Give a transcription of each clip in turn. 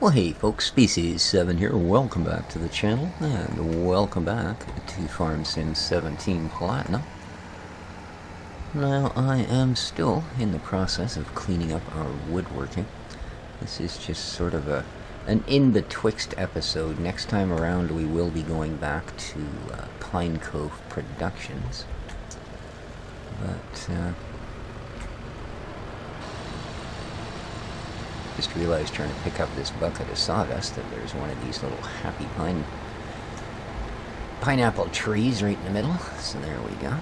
Well, hey folks, Species7 here. Welcome back to the channel, and welcome back to Farm Sim 17 Platinum. Now, I am still in the process of cleaning up our woodworking. This is just sort of an in-betwixt episode. Next time around, we will be going back to Pine Cove Productions. But, just realized trying to pick up this bucket of sawdust that there's one of these little happy pineapple trees right in the middle. So there we go.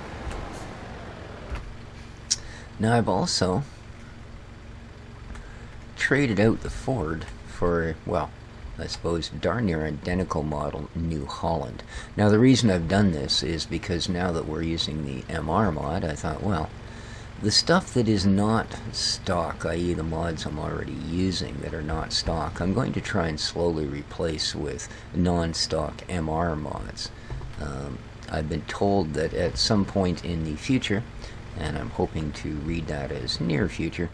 Now I've also traded out the Ford for, well, I suppose darn near identical model New Holland. Now the reason I've done this is because now that we're using the MR mod, I thought, well, the stuff that is not stock, i.e. the mods I'm already using that are not stock, I'm going to try and slowly replace with non-stock MR mods. I've been told that at some point in the future, and I'm hoping to read that as near future,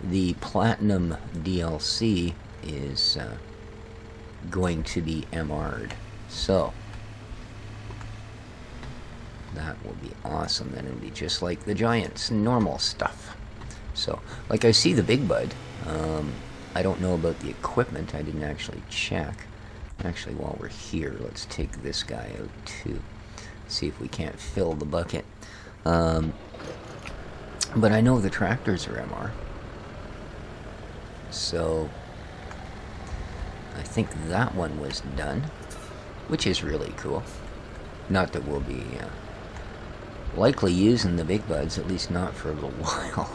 the Platinum DLC is going to be MR'd. So that will be awesome. Then it'll be just like the Giants' normal stuff. So, like I see the Big Bud. I don't know about the equipment. I didn't actually check. Actually, while we're here, let's take this guy out too. See if we can't fill the bucket. But I know the tractors are MR. So I think that one was done, which is really cool. Not that we'll be likely using the Big Buds, at least not for a little while.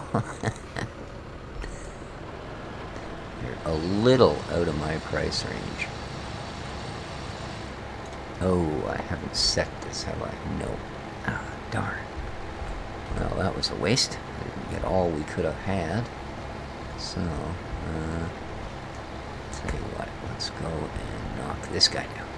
They're a little out of my price range. Oh, I haven't set this, have I? No. Ah, darn. Well, that was a waste. We didn't get all we could have had. So, tell you what, let's go and knock this guy down.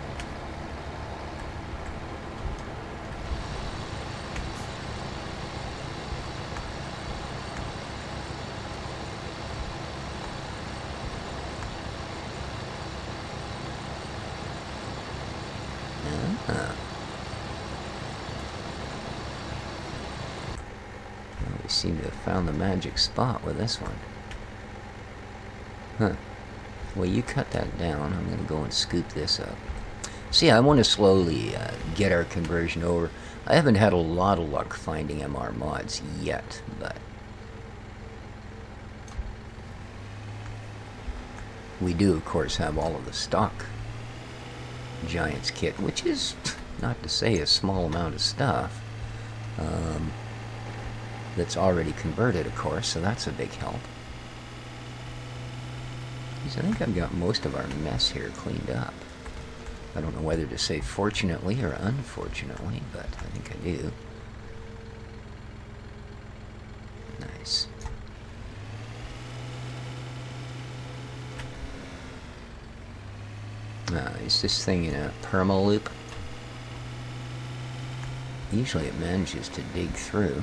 Well, we seem to have found the magic spot with this one. Huh. Well, you cut that down. I'm going to go and scoop this up. See, I want to slowly get our conversion over. I haven't had a lot of luck finding MR mods yet, but we do, of course, have all of the stock Giants kit, which is, not to say a small amount of stuff, that's already converted, of course, so that's a big help. I think I've got most of our mess here cleaned up. I don't know whether to say fortunately or unfortunately, but I think I do. Nice. Is this thing in a perma loop? Usually it manages to dig through.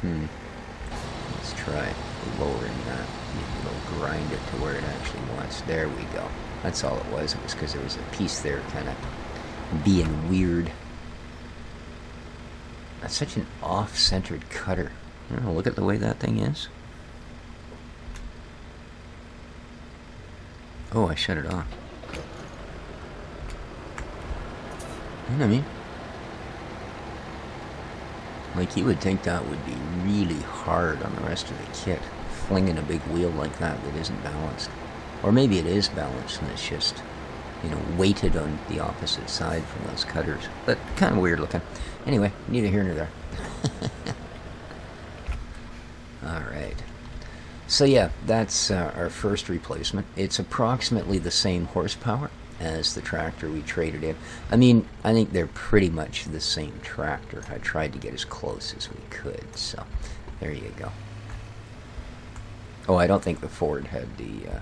Let's try lowering that. Maybe it'll grind it to where it actually wants. There we go. That's all it was. It was because there was a piece there kind of being weird. That's such an off-centered cutter. Oh, look at the way that thing is. Oh, I shut it off. You know what I mean? Like, you would think that would be really hard on the rest of the kit, flinging a big wheel like that isn't balanced. Or maybe it is balanced and it's just, you know, weighted on the opposite side from those cutters. But kind of weird looking. Anyway, neither here nor there. Alright. So yeah, that's our first replacement. It's approximately the same horsepower as the tractor we traded in. I mean, I think they're pretty much the same tractor. I tried to get as close as we could, so there you go. Oh, I don't think the Ford had the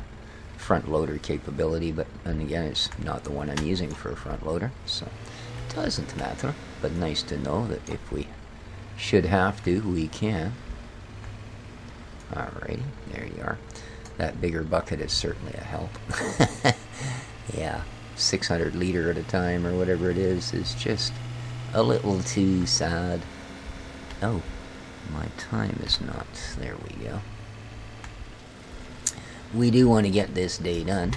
front loader capability, but and again, it's not the one I'm using for a front loader, so it doesn't matter. But nice to know that if we should have to, we can. Alrighty, there you are. That bigger bucket is certainly a help. Yeah, 600 liter at a time or whatever it is just a little too sad. Oh, my time is not. There we go. We do want to get this day done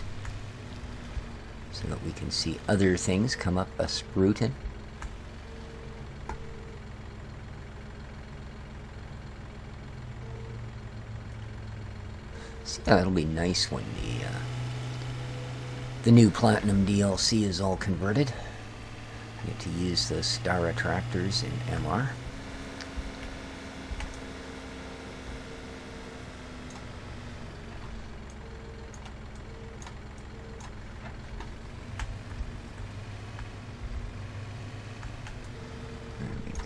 so that we can see other things come up a sprutin'. So that'll be nice when the new Platinum DLC is all converted. We get to use the Star attractors in MR.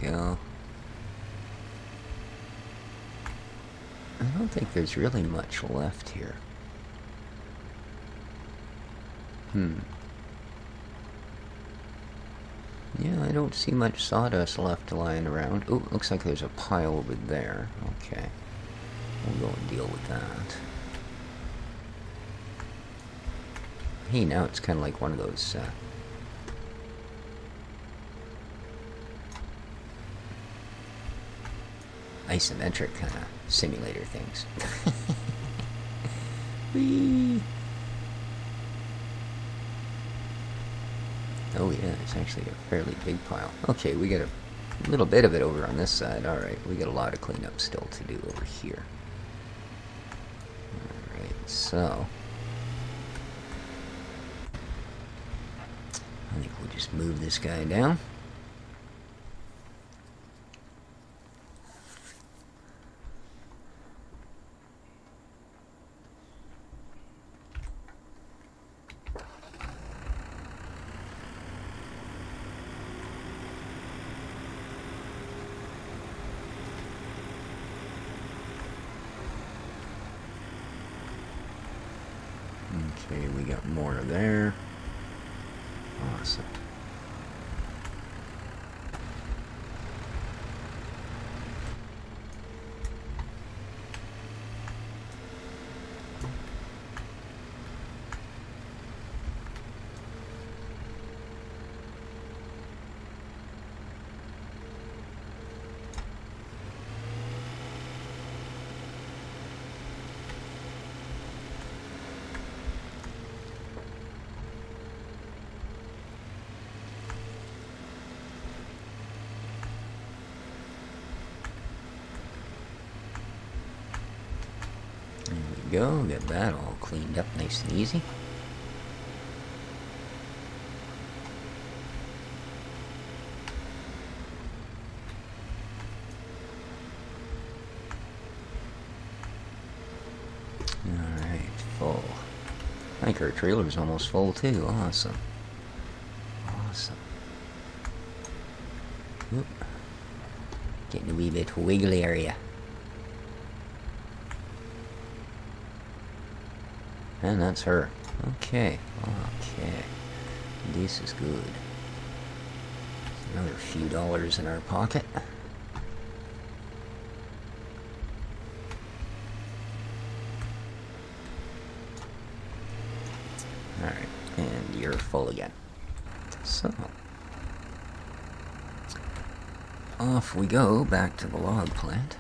Go. I don't think there's really much left here. Yeah, I don't see much sawdust left lying around. Oh, looks like there's a pile over there. Okay. We'll go and deal with that. Hey, now it's kind of like one of those isometric kind of simulator things. Whee! Oh yeah, it's actually a fairly big pile. Okay, we got a little bit of it over on this side. Alright, we got a lot of cleanup still to do over here. Alright, so I think we'll just move this guy down. Okay, we got more there. Awesome. Go, get that all cleaned up nice and easy. Alright, full. I think our trailer's almost full too. Awesome. Awesome. Oop. Getting a wee bit wiggly area. And that's her. Okay. Okay. This is good. Another few dollars in our pocket. Alright. And you're full again. So. Off we go back to the log plant.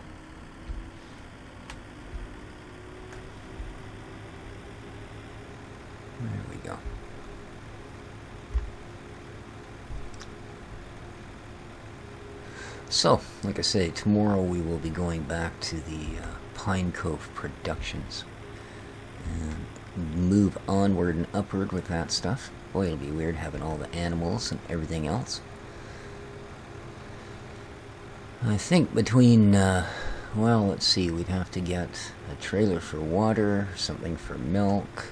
There we go. So, like I say, tomorrow we will be going back to the Pine Cove Productions and move onward and upward with that stuff. Boy, it'll be weird having all the animals and everything else. I think between, well, let's see, we'd have to get a trailer for water, something for milk.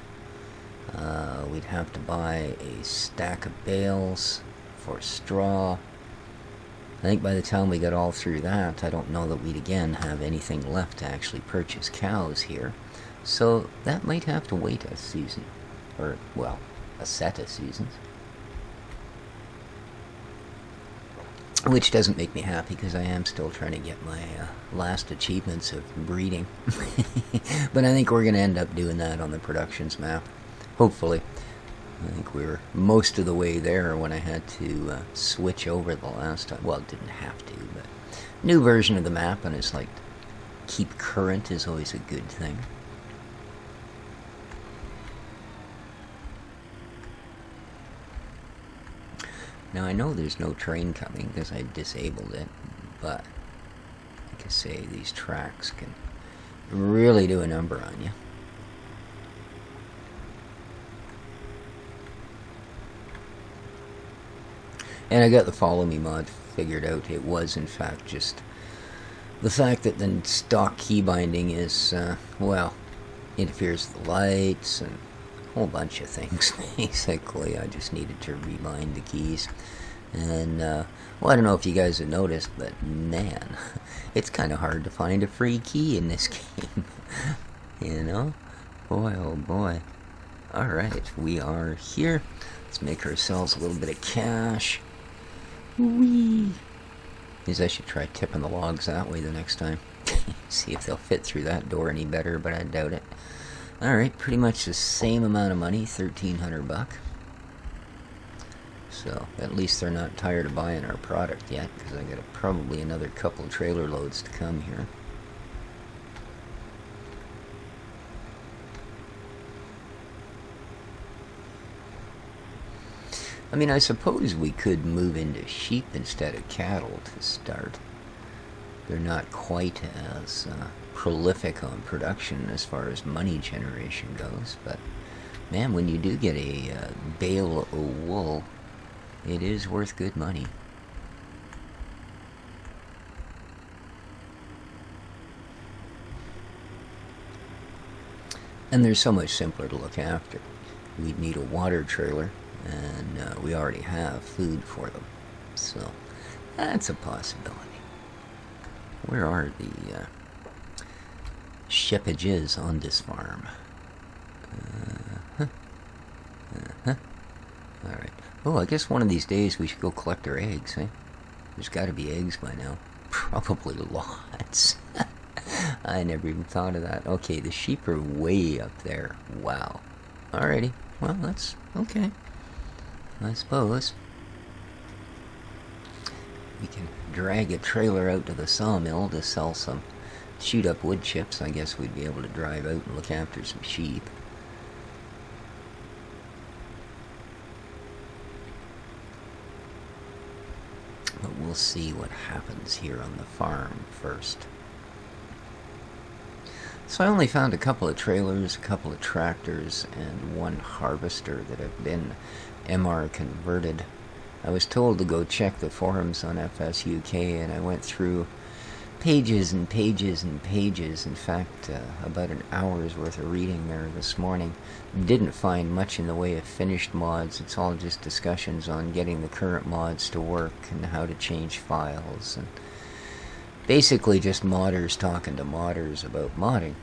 We'd have to buy a stack of bales for straw. I think by the time we got all through that, I don't know that we'd again have anything left to actually purchase cows here. So that might have to wait a season. Or, well, a set of seasons. which doesn't make me happy because I am still trying to get my last achievements of breeding. But I think we're going to end up doing that on the productions map, hopefully. I think we were most of the way there when I had to switch over the last time. Well, didn't have to, but new version of the map, and it's like keep current is always a good thing. Now I know there's no train coming because I disabled it, but like I say, these tracks can really do a number on you. And I got the follow me mod figured out. It was in fact just the fact that the stock key binding is, well, interferes with the lights and a whole bunch of things, basically. I just needed to rebind the keys. And, well, I don't know if you guys have noticed, but man, it's kind of hard to find a free key in this game. You know? Boy, oh boy. Alright, we are here. Let's make ourselves a little bit of cash. Whee! I should try tipping the logs that way the next time. See if they'll fit through that door any better, but I doubt it. Alright, pretty much the same amount of money, $1,300. So, at least they're not tired of buying our product yet, because I got probably another couple of trailer loads to come here. I mean, I suppose we could move into sheep instead of cattle to start. They're not quite as prolific on production as far as money generation goes, but man, when you do get a bale of wool, it is worth good money. And they're so much simpler to look after. We'd need a water trailer, and we already have food for them, so that's a possibility. Where are the sheppages on this farm? Alright. Oh, I guess one of these days we should go collect our eggs, eh? There's got to be eggs by now. Probably lots. I never even thought of that. Okay, the sheep are way up there. Wow. Alrighty. Well, that's okay, I suppose. We can drag a trailer out to the sawmill to sell some shoot up wood chips. I guess we'd be able to drive out and look after some sheep. But we'll see what happens here on the farm first. So I only found a couple of trailers, a couple of tractors, and one harvester that have been MR converted. I was told to go check the forums on FSUK, and I went through pages and pages and pages. In fact, about an hour's worth of reading there this morning. Didn't find much in the way of finished mods. It's all just discussions on getting the current mods to work and how to change files, and basically just modders talking to modders about modding,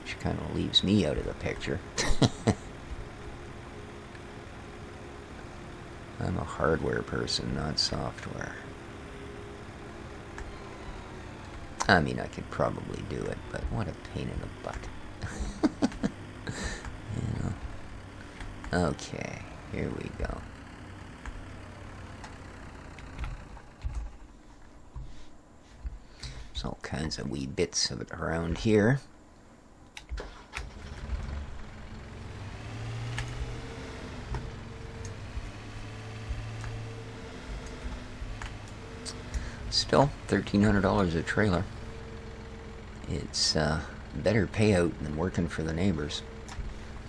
which kind of leaves me out of the picture. I'm a hardware person, not software. I mean, I could probably do it, but what a pain in the butt. You know? Okay, here we go. There's all kinds of wee bits of it around here. Still, $1,300 a trailer. It's better payout than working for the neighbors,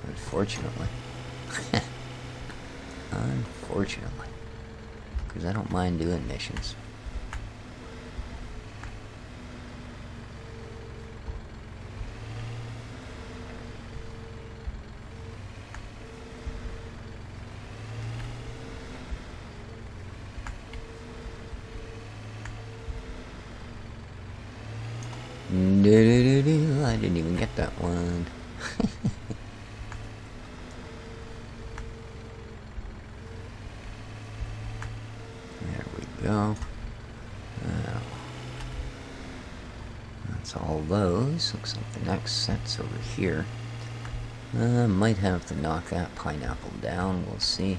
unfortunately. Unfortunately. Because I don't mind doing missions. I didn't even get that one. There we go. That's all those. Looks like the next set's over here. Might have to knock that pineapple down. We'll see.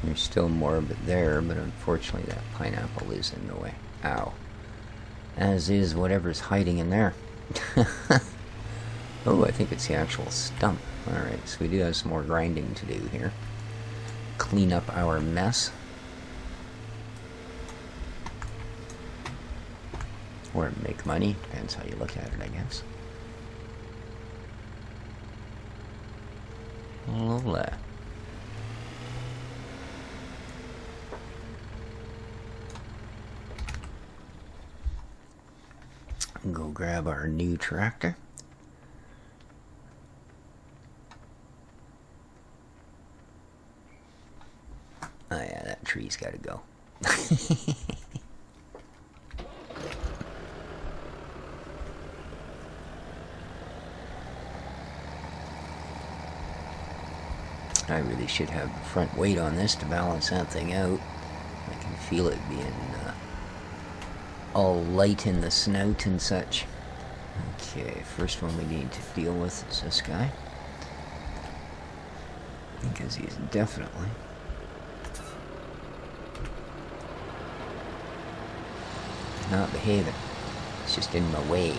There's still more of it there, but unfortunately that pineapple is in the way. Ow. As is whatever's hiding in there. Oh, I think it's the actual stump. Alright, so we do have some more grinding to do here. Clean up our mess. Or make money, depends how you look at it, I guess. Lovely. Go grab our new tractor. Oh yeah, that tree's gotta go. I really should have the front weight on this to balance that thing out. I can feel it being all light in the snout and such. Okay, first one we need to deal with is this guy. Because he's definitely not behaving. It's just in my way. I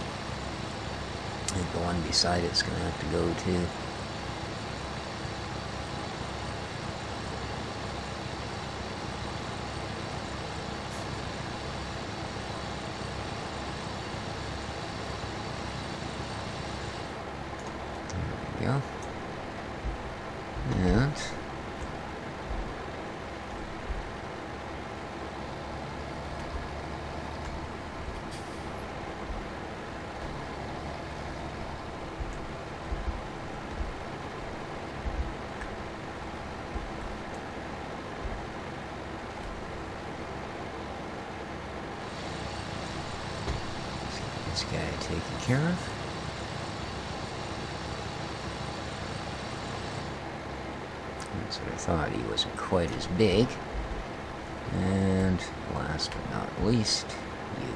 think the one beside it's gonna have to go too. Go. And let's get this guy taken care of. That's what I thought. He wasn't quite as big. And last but not least, you.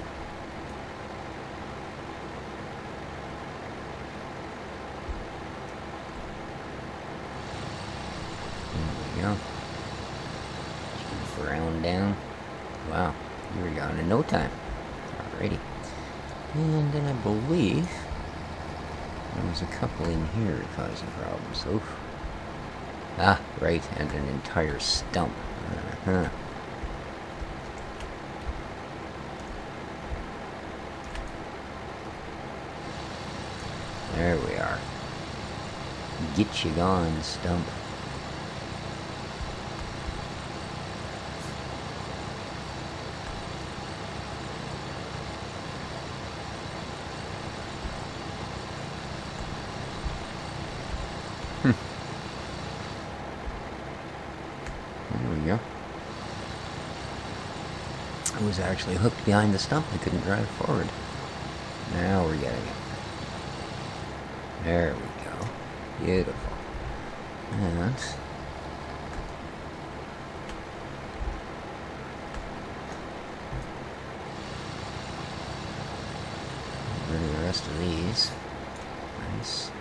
There we go. Keep brown down. Wow, you were gone in no time. Alrighty. And then I believe there was a couple in here causing problems. Oof. Ah, right, and an entire stump. Uh-huh. There we are. Get you gone, stump. There we go. I was actually hooked behind the stump. I couldn't drive forward. Now we're getting it. There we go. Beautiful. And get rid of the rest of these. Nice.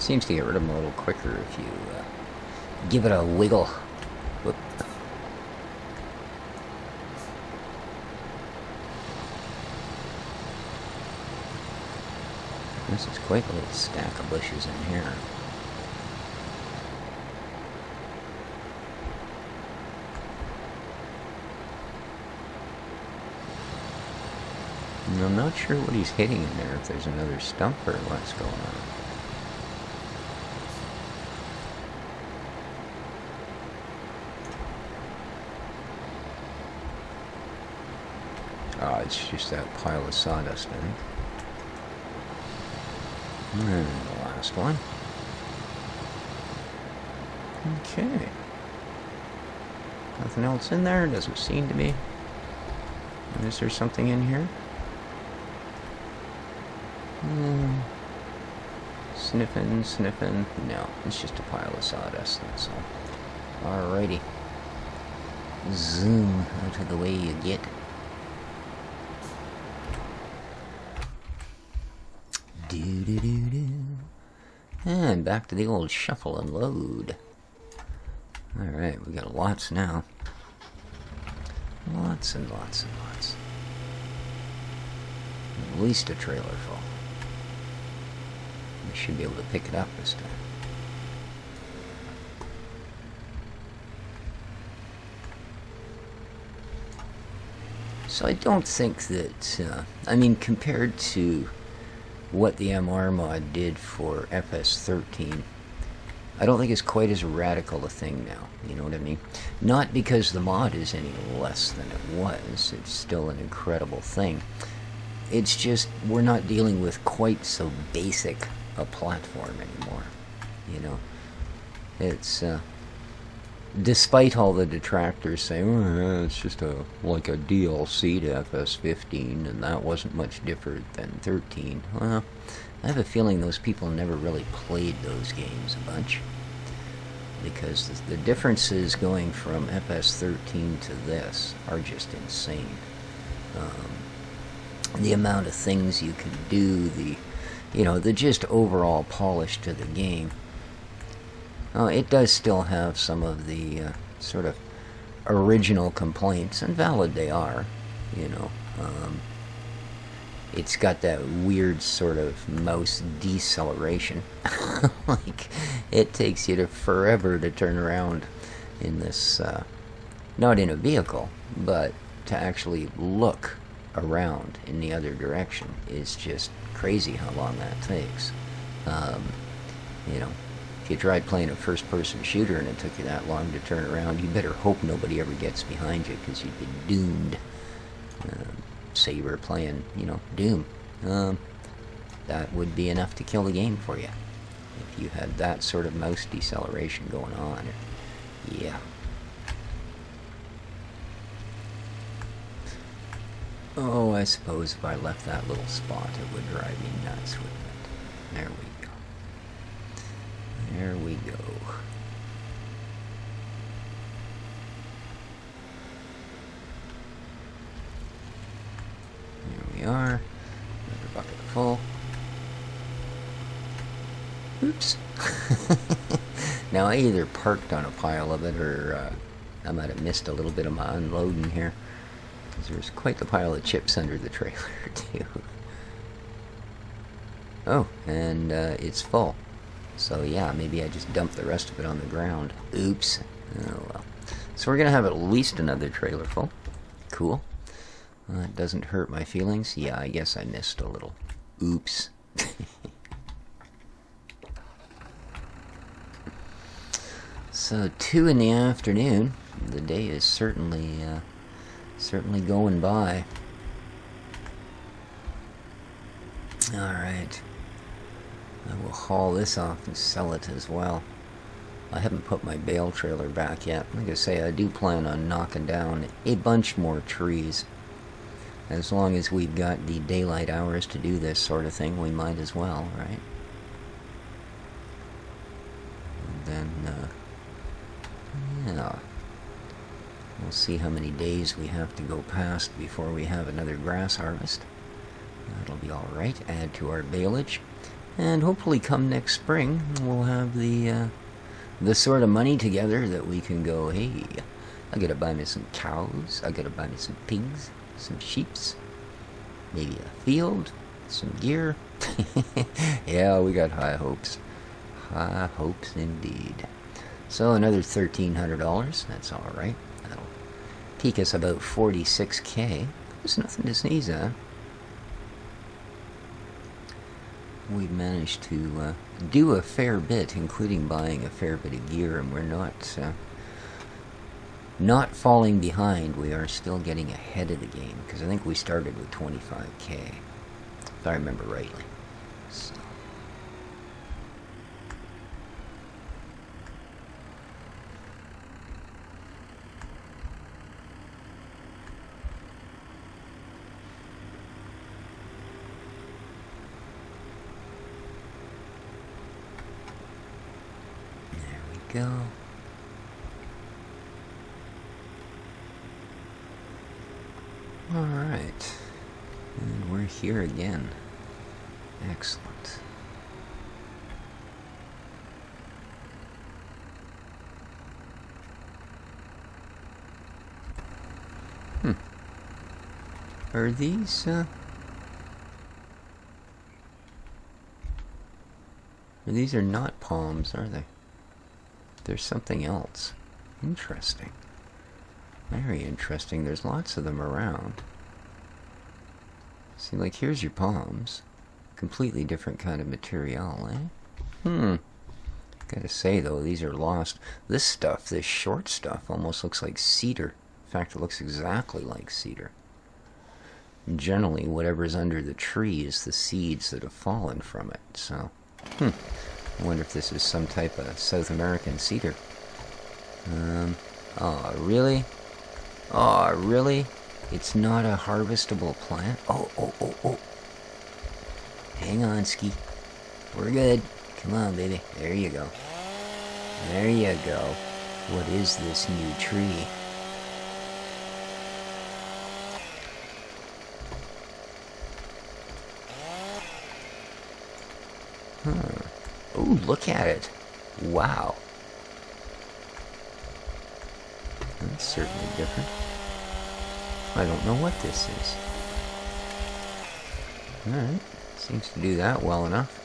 seems to get rid of them a little quicker if you give it a wiggle. Whoop. This is quite a little stack of bushes in here. And I'm not sure what he's hitting in there, if there's another stump or what's going on. Oh, it's just that pile of sawdust, I think. And the last one. Okay. Nothing else in there, doesn't seem to be. Is there something in here? Sniffing, sniffing. No, it's just a pile of sawdust, that's all. Alrighty. Zoom out of the way you get. Do-do-do-do. And back to the old shuffle and load. Alright, we got lots now. Lots and lots and lots. At least a trailer full. We should be able to pick it up this time. So I don't think that, I mean, compared to what the MR mod did for FS13, I don't think it's quite as radical a thing now, you know what I mean? Not because the mod is any less than it was, it's still an incredible thing. It's just, we're not dealing with quite so basic a platform anymore, you know? It's, despite all the detractors saying, oh, it's just like a DLC to FS15, and that wasn't much different than 13. Well, I have a feeling those people never really played those games a bunch, because the differences going from FS13 to this are just insane. The amount of things you can do, the just overall polish to the game. It does still have some of the sort of original complaints, and valid they are, you know. It's got that weird sort of mouse deceleration. Like, it takes you to forever to turn around in this, not in a vehicle, but to actually look around in the other direction. Is just crazy how long that takes. You know, if you tried playing a first-person shooter and it took you that long to turn around, you better hope nobody ever gets behind you, because you'd be doomed. Say you were playing, you know, Doom. That would be enough to kill the game for you, if you had that sort of mouse deceleration going on. Yeah. Oh, I suppose if I left that little spot, it would drive me nuts, wouldn't it? There we go. There we go. Here we are. Another bucket full. Oops. Now, I either parked on a pile of it, or I might have missed a little bit of my unloading here, because there's quite a pile of chips under the trailer, too. Oh, and it's full. So yeah, maybe I just dumped the rest of it on the ground. Oops. Oh well. So we're going to have at least another trailer full. Cool. It doesn't hurt my feelings. Yeah, I guess I missed a little. Oops. So 2 in the afternoon. The day is certainly going by. Alright. I will haul this off and sell it as well. I haven't put my bale trailer back yet. Like I say, I do plan on knocking down a bunch more trees. As long as we've got the daylight hours to do this sort of thing, we might as well, right? And then, yeah. We'll see how many days we have to go past before we have another grass harvest. That'll be alright. Add to our baleage. And hopefully come next spring, we'll have the sort of money together that we can go, hey, I gotta buy me some cows, I gotta buy me some pigs, some sheeps, maybe a field, some gear. Yeah, we got high hopes. High hopes indeed. So another $1,300, that's alright. That'll take us about 46K. There's nothing to sneeze at. We've managed to do a fair bit, including buying a fair bit of gear, and we're not falling behind. We are still getting ahead of the game, because I think we started with 25K, if I remember rightly. So. Go. Alright. And we're here again. Excellent. Are these are not palms, are they? There's something else. Interesting. Very interesting. There's lots of them around. See, like, here's your palms. Completely different kind of material, eh? Gotta say, though, these are lost. This stuff, this short stuff, almost looks like cedar. In fact, it looks exactly like cedar. And generally, whatever's under the tree is the seeds that have fallen from it, so... I wonder if this is some type of South American cedar. Oh, really? Oh, really? It's not a harvestable plant? Oh. Hang on, Ski. We're good. Come on, baby. There you go. There you go. What is this new tree? Oh, look at it. Wow. That's certainly different. I don't know what this is. Alright. Seems to do that well enough.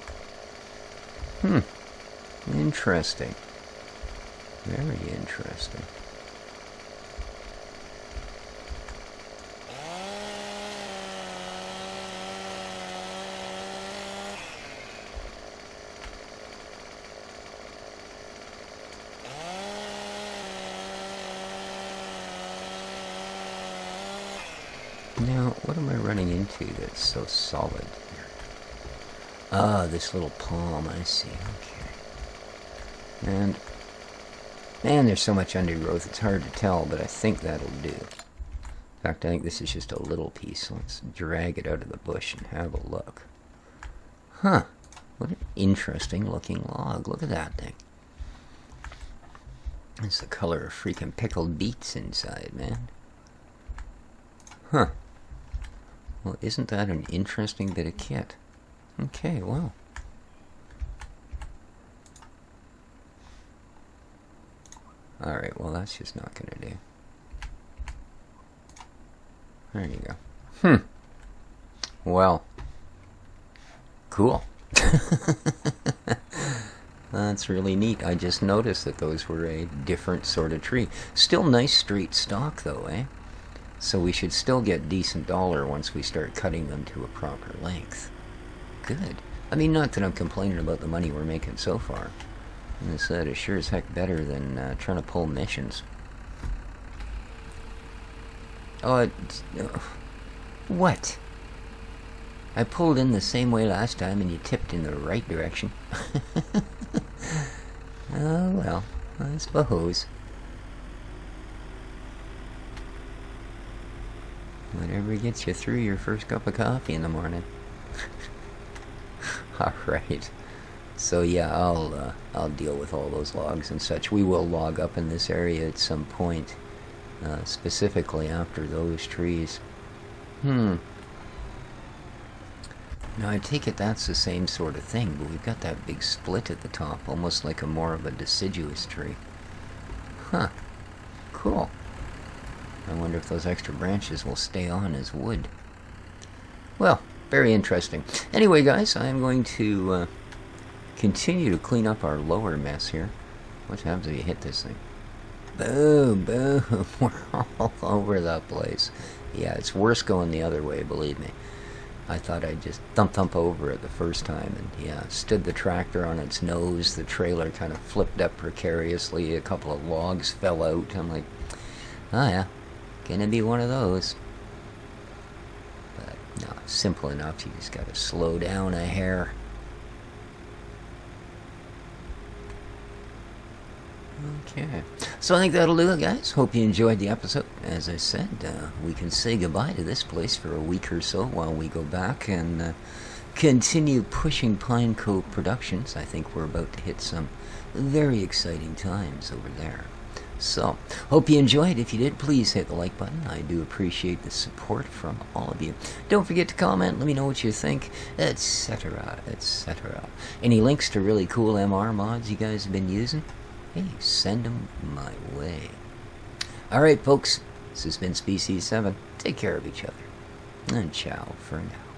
Interesting. Very interesting. Now, what am I running into that's so solid here? Ah, this little palm, I see, okay. And, man, there's so much undergrowth, it's hard to tell, but I think that'll do. In fact, I think this is just a little piece. Let's drag it out of the bush and have a look. Huh, what an interesting looking log. Look at that thing. It's the color of freaking pickled beets inside, man. Huh. Well, isn't that an interesting bit of kit? Okay, well. Alright, well, that's just not gonna do. There you go. Well. Cool. That's really neat. I just noticed that those were a different sort of tree. Still nice straight stock, though, eh? So we should still get decent dollar once we start cutting them to a proper length. Good. I mean, not that I'm complaining about the money we're making so far. And that is sure as heck better than trying to pull missions. Oh, what? I pulled in the same way last time and you tipped in the right direction. Oh, well, I suppose. Whatever gets you through your first cup of coffee in the morning. Alright. So yeah, I'll deal with all those logs and such. We will log up in this area at some point. Specifically after those trees. Now I take it that's the same sort of thing, but we've got that big split at the top, almost like a more of a deciduous tree. Huh. Cool. I wonder if those extra branches will stay on as wood. Well, very interesting. Anyway, guys, I'm going to continue to clean up our lower mess here. What happens if you hit this thing? Boom, boom. We're all over the place. Yeah, it's worse going the other way, believe me. I thought I'd just thump over it the first time, and yeah, stood the tractor on its nose. The trailer kind of flipped up precariously. A couple of logs fell out. I'm like, oh yeah, gonna be one of those. But no, simple enough. You just gotta slow down a hair. Okay, so I think that'll do it, guys. Hope you enjoyed the episode. As I said, we can say goodbye to this place for a week or so while we go back and continue pushing Pine Cove Productions. I think we're about to hit some very exciting times over there. So, hope you enjoyed. If you did, please hit the like button. I do appreciate the support from all of you. Don't forget to comment, let me know what you think, etc., etc. Any links to really cool MR mods you guys have been using? Hey, send them my way. Alright, folks, this has been Species 7. Take care of each other. And ciao for now.